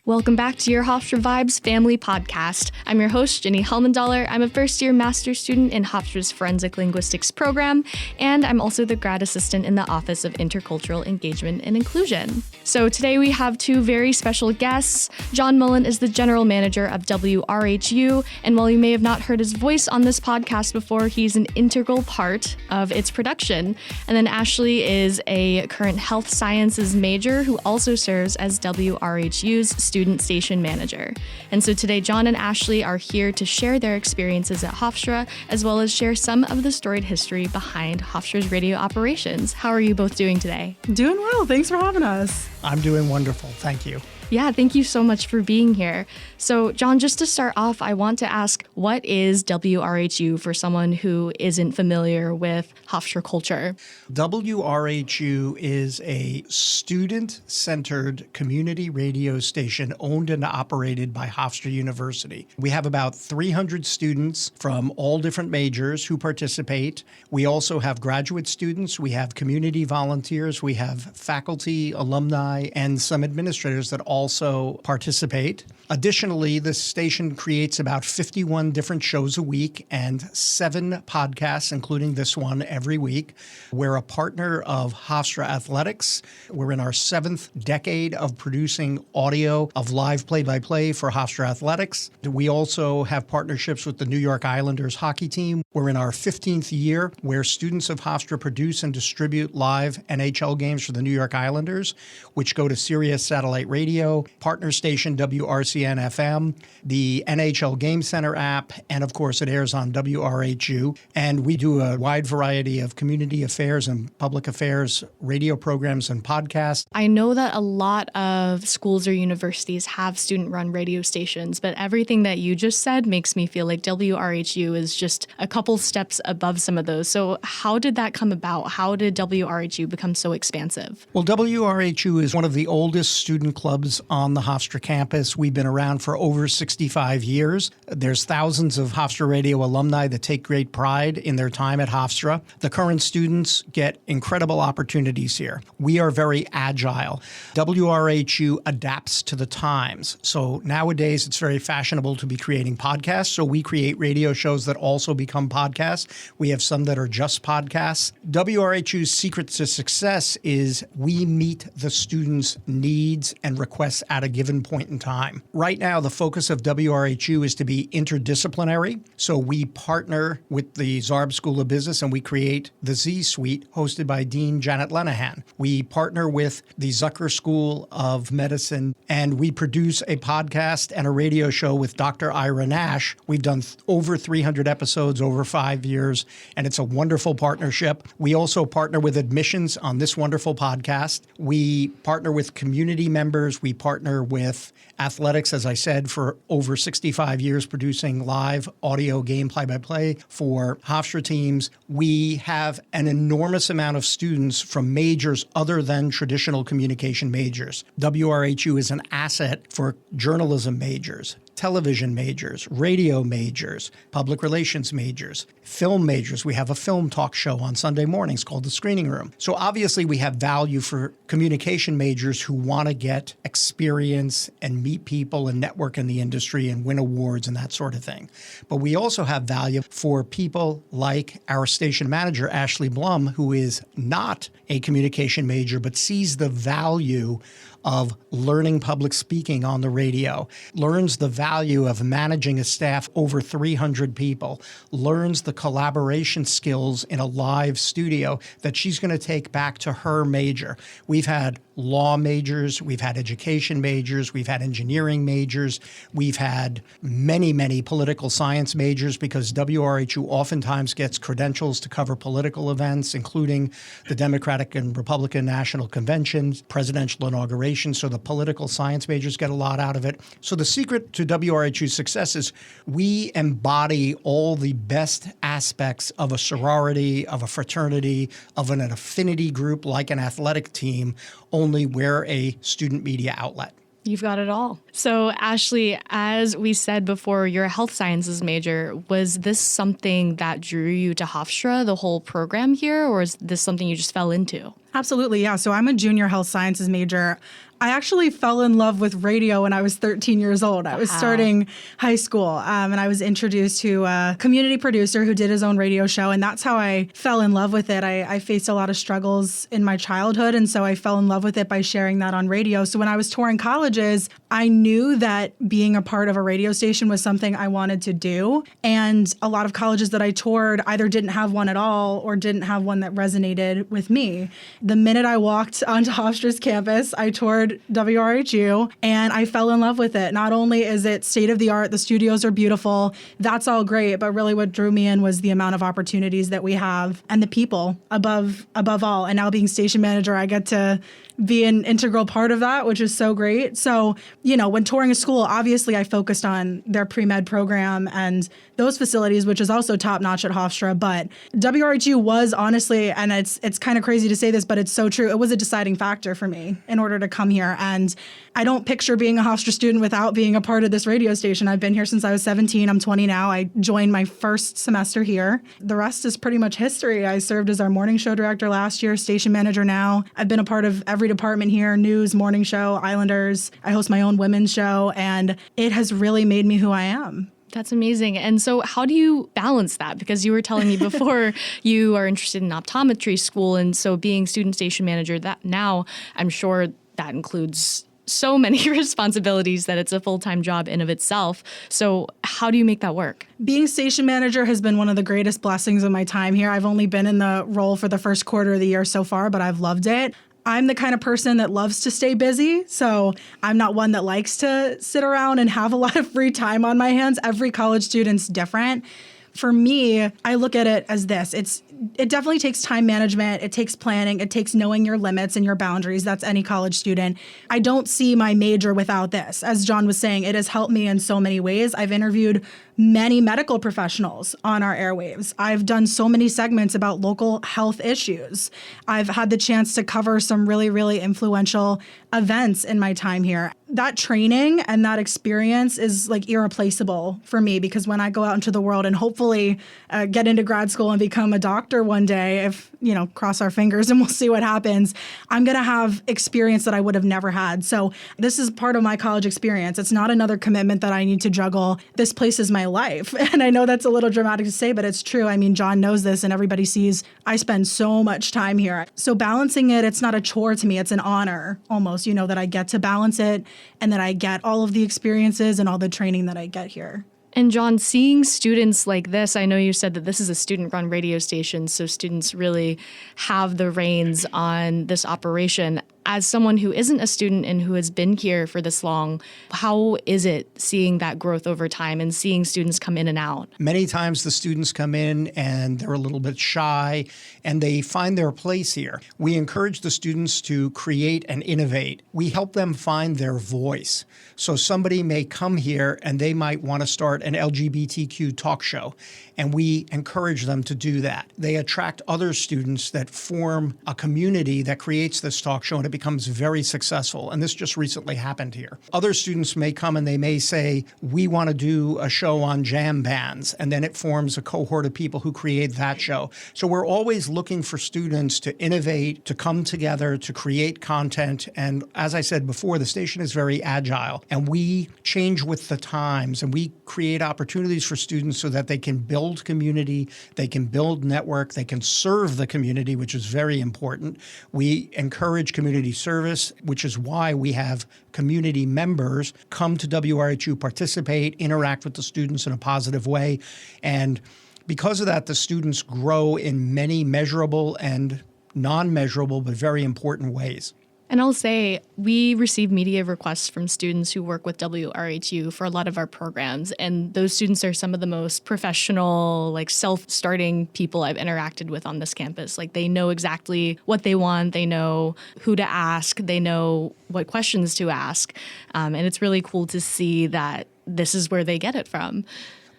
Welcome back to your Hofstra Vibes Family Podcast. I'm your host, Jenny Helmendaller. I'm a first-year master's student in Hofstra's Forensic Linguistics program, and I'm also the grad assistant in the Office of Intercultural Engagement and Inclusion. So today we have two very special guests. John Mullen is the General Manager of WRHU, and while you may have not heard his voice on this podcast before, he's an integral part of its production. And then Ashley is a current health sciences major who also serves as WRHU's Student Station Manager. And so today, John and Ashley are here to share their experiences at Hofstra, as well as share some of the storied history behind Hofstra's radio operations. How are you both doing today? Doing well. Thanks for having us. I'm doing wonderful. Thank you. Yeah, thank you so much for being here. So, John, just to start off, I want to ask, what is WRHU for someone who isn't familiar with Hofstra culture? WRHU is a student-centered community radio station owned and operated by Hofstra University. We have about 300 students from all different majors who participate. We also have graduate students, we have community volunteers, we have faculty, alumni, and some administrators that also participate. Additionally, this station creates about 51 different shows a week and 7 podcasts, including this one, every week. We're a partner of Hofstra Athletics. We're in our 7th decade of producing audio of live play-by-play for Hofstra Athletics. We also have partnerships with the New York Islanders hockey team. We're in our 15th year where students of Hofstra produce and distribute live NHL games for the New York Islanders, which go to Sirius Satellite Radio, partner station WRCN-FM, the NHL Game Center app, and of course it airs on WRHU. And we do a wide variety of community affairs and public affairs radio programs and podcasts. I know that a lot of schools or universities have student-run radio stations, but everything that you just said makes me feel like WRHU is just a couple steps above some of those. So how did that come about? How did WRHU become so expansive? Well, WRHU is one of the oldest student clubs on the Hofstra campus. We've been around for over 65 years. There's thousands of Hofstra Radio alumni that take great pride in their time at Hofstra. The current students get incredible opportunities here. We are very agile. WRHU adapts to the times. So nowadays, it's very fashionable to be creating podcasts. So we create radio shows that also become podcasts. We have some that are just podcasts. WRHU's secret to success is we meet the students' needs and requests at a given point in time. Right now, the focus of WRHU is to be interdisciplinary. So we partner with the Zarb School of Business and we create the Z Suite hosted by Dean Janet Lenahan. We partner with the Zucker School of Medicine and we produce a podcast and a radio show with Dr. Ira Nash. We've done over 300 episodes over 5 years and it's a wonderful partnership. We also partner with admissions on this wonderful podcast. We partner with community members. We partner with athletics, as I said, for over 65 years, producing live audio game play-by-play for Hofstra teams. We have an enormous amount of students from majors other than traditional communication majors. WRHU is an asset for journalism majors, television majors, radio majors, public relations majors, film majors. We have a film talk show on Sunday mornings called The Screening Room. So obviously we have value for communication majors who want to get experience and meet people and network in the industry and win awards and that sort of thing. But we also have value for people like our station manager, Ashley Blum, who is not a communication major, but sees the value of learning public speaking on the radio, learns the value of managing a staff over 300 people, learns the collaboration skills in a live studio that she's going to take back to her major. We've had law majors, we've had education majors, we've had engineering majors, we've had many, many political science majors because WRHU oftentimes gets credentials to cover political events, including the Democratic and Republican National Conventions, presidential inaugurations. So the political science majors get a lot out of it. So the secret to WRHU's success is we embody all the best aspects of a sorority, of a fraternity, of an affinity group like an athletic team, only we're a student media outlet. You've got it all. So, Ashley, as we said before, you're a health sciences major. Was this something that drew you to Hofstra, the whole program here, or is this something you just fell into? Absolutely, yeah. So I'm a junior health sciences major. I actually fell in love with radio when I was 13 years old. I was starting high school, and I was introduced to a community producer who did his own radio show, and that's how I fell in love with it. I faced a lot of struggles in my childhood, and so I fell in love with it by sharing that on radio. So when I was touring colleges, I knew that being a part of a radio station was something I wanted to do, and a lot of colleges that I toured either didn't have one at all or didn't have one that resonated with me. The minute I walked onto Hofstra's campus, I toured WRHU, and I fell in love with it. Not only is it state of the art, the studios are beautiful, that's all great, but really what drew me in was the amount of opportunities that we have and the people above all. And now being station manager, I get to be an integral part of that, which is so great. So, when touring a school, obviously I focused on their pre-med program and those facilities, which is also top-notch at Hofstra. But WRHU was honestly, and it's kind of crazy to say this, but it's so true, it was a deciding factor for me in order to come here. And I don't picture being a Hofstra student without being a part of this radio station. I've been here since I was 17. I'm 20 now. I joined my first semester here. The rest is pretty much history. I served as our morning show director last year, station manager now. I've been a part of every department here, news, morning show, Islanders. I host my own women's show, and it has really made me who I am. That's amazing. And so how do you balance that? Because you were telling me before you are interested in optometry school. And so being student station manager, that now I'm sure that includes so many responsibilities that it's a full-time job in of itself. So how do you make that work? Being station manager has been one of the greatest blessings of my time here. I've only been in the role for the first quarter of the year so far, but I've loved it. I'm the kind of person that loves to stay busy, so I'm not one that likes to sit around and have a lot of free time on my hands. Every college student's different. For me, I look at it as this. It definitely takes time management. It takes planning. It takes knowing your limits and your boundaries. That's any college student. I don't see my major without this. As John was saying, it has helped me in so many ways. I've interviewed many medical professionals on our airwaves. I've done so many segments about local health issues. I've had the chance to cover some really, really influential events in my time here. That training and that experience is like irreplaceable for me, because when I go out into the world and hopefully get into grad school and become a doctor one day, if, cross our fingers and we'll see what happens, I'm going to have experience that I would have never had. So this is part of my college experience. It's not another commitment that I need to juggle. This place is my life. And I know that's a little dramatic to say, but it's true. I mean, John knows this and everybody sees I spend so much time here. So balancing it, it's not a chore to me. It's an honor almost, that I get to balance it and that I get all of the experiences and all the training that I get here. And John, seeing students like this, I know you said that this is a student-run radio station, so students really have the reins on this operation. As someone who isn't a student and who has been here for this long, how is it seeing that growth over time and seeing students come in and out? Many times the students come in and they're a little bit shy and they find their place here. We encourage the students to create and innovate. We help them find their voice. So somebody may come here and they might want to start an LGBTQ talk show, and we encourage them to do that. They attract other students that form a community that creates this talk show, and it becomes very successful. And this just recently happened here. Other students may come and they may say, we want to do a show on jam bands, and then it forms a cohort of people who create that show. So we're always looking for students to innovate, to come together, to create content. And as I said before, the station is very agile, and we change with the times, and we create opportunities for students so that they can build community, they can build network, they can serve the community, which is very important. We encourage community service, which is why we have community members come to WRHU, participate, interact with the students in a positive way. And because of that, the students grow in many measurable and non-measurable but very important ways. And I'll say we receive media requests from students who work with WRHU for a lot of our programs. And those students are some of the most professional, self-starting people I've interacted with on this campus. They know exactly what they want. They know who to ask. They know what questions to ask. And it's really cool to see that this is where they get it from.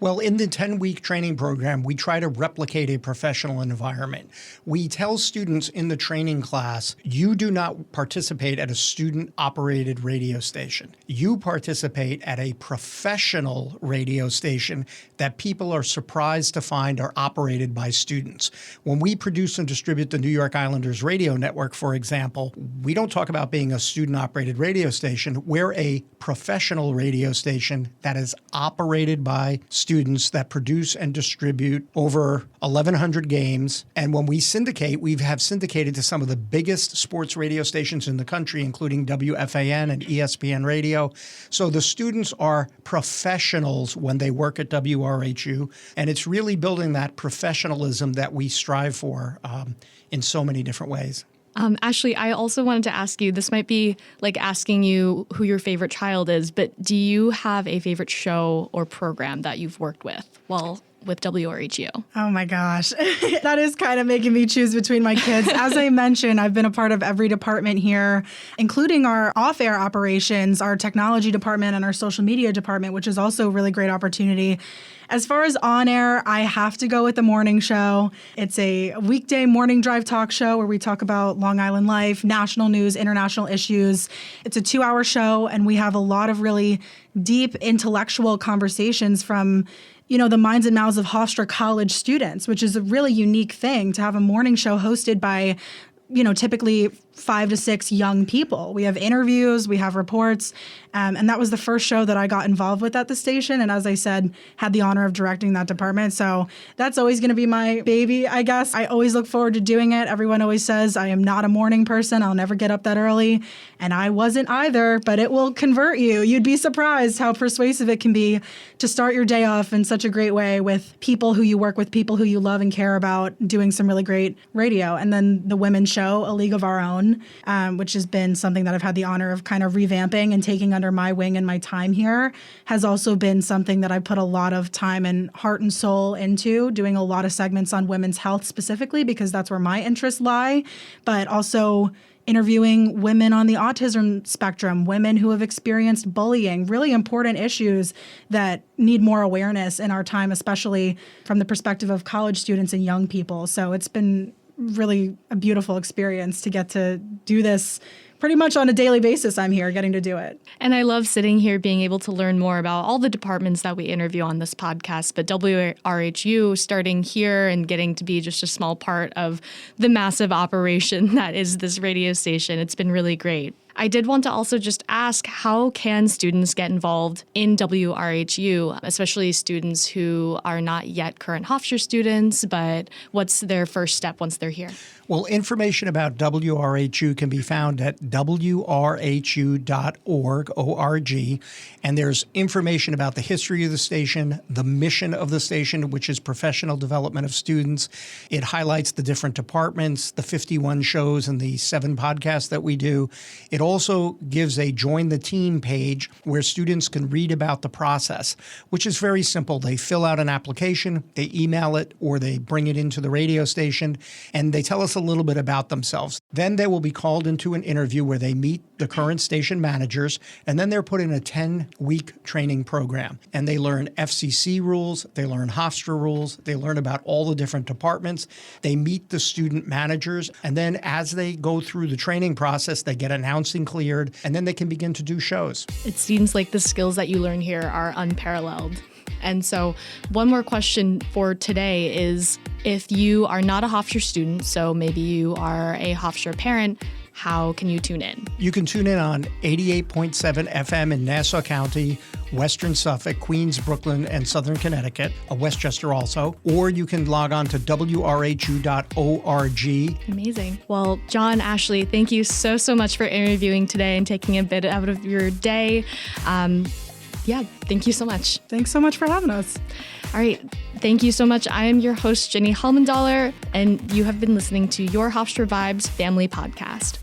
Well, in the 10-week training program, we try to replicate a professional environment. We tell students in the training class, you do not participate at a student-operated radio station. You participate at a professional radio station that people are surprised to find are operated by students. When we produce and distribute the New York Islanders radio network, for example, we don't talk about being a student-operated radio station. We're a professional radio station that is operated by students that produce and distribute over 1,100 games. And when we syndicate, we have syndicated to some of the biggest sports radio stations in the country, including WFAN and ESPN Radio. So the students are professionals when they work at WRHU, and it's really building that professionalism that we strive for in so many different ways. Ashley, I also wanted to ask you, this might be like asking you who your favorite child is, but do you have a favorite show or program that you've worked with with WRHU? Oh my gosh. That is kind of making me choose between my kids. As I mentioned, I've been a part of every department here, including our off-air operations, our technology department, and our social media department, which is also a really great opportunity. As far as on-air, I have to go with the morning show. It's a weekday morning drive talk show where we talk about Long Island life, national news, international issues. It's a 2-hour show, and we have a lot of really deep intellectual conversations from the minds and mouths of Hofstra college students, which is a really unique thing to have a morning show hosted by, typically 5 to 6 young people. We have interviews, we have reports, and that was the first show that I got involved with at the station. And as I said, had the honor of directing that department. So that's always going to be my baby, I guess. I always look forward to doing it. Everyone always says I am not a morning person. I'll never get up that early. And I wasn't either, but it will convert you. You'd be surprised how persuasive it can be to start your day off in such a great way with people who you work with, people who you love and care about, doing some really great radio. And then the women's show, A League of Our Own, which has been something that I've had the honor of kind of revamping and taking under my wing and my time here, has also been something that I put a lot of time and heart and soul into, doing a lot of segments on women's health specifically because that's where my interests lie, but also interviewing women on the autism spectrum, women who have experienced bullying, really important issues that need more awareness in our time, especially from the perspective of college students and young people. So it's been really a beautiful experience to get to do this pretty much on a daily basis. I'm here getting to do it. And I love sitting here being able to learn more about all the departments that we interview on this podcast, but WRHU starting here and getting to be just a small part of the massive operation that is this radio station. It's been really great. I did want to also just ask, how can students get involved in WRHU, especially students who are not yet current Hofstra students, but what's their first step once they're here? Well, information about WRHU can be found at wrhu.org, and there's information about the history of the station, the mission of the station, which is professional development of students. It highlights the different departments, the 51 shows, and the 7 podcasts that we do. It also gives a Join the Team page where students can read about the process, which is very simple. They fill out an application, they email it, or they bring it into the radio station, and they tell us a little bit about themselves. Then they will be called into an interview where they meet the current station managers, and then they're put in a 10-week training program. And they learn FCC rules, they learn Hofstra rules, they learn about all the different departments, they meet the student managers, and then as they go through the training process, they get announcing cleared, and then they can begin to do shows. It seems like the skills that you learn here are unparalleled. And so one more question for today is, if you are not a Hofstra student, so maybe you are a Hofstra parent, how can you tune in? You can tune in on 88.7 FM in Nassau County, Western Suffolk, Queens, Brooklyn, and Southern Connecticut, Westchester also, or you can log on to wrhu.org. Amazing. Well, John, Ashley, thank you so much for interviewing today and taking a bit out of your day. Thank you so much. Thanks so much for having us. All right. Thank you so much. I am your host, Jenny Hellmandaller, and you have been listening to your Hofstra Vibes Family Podcast.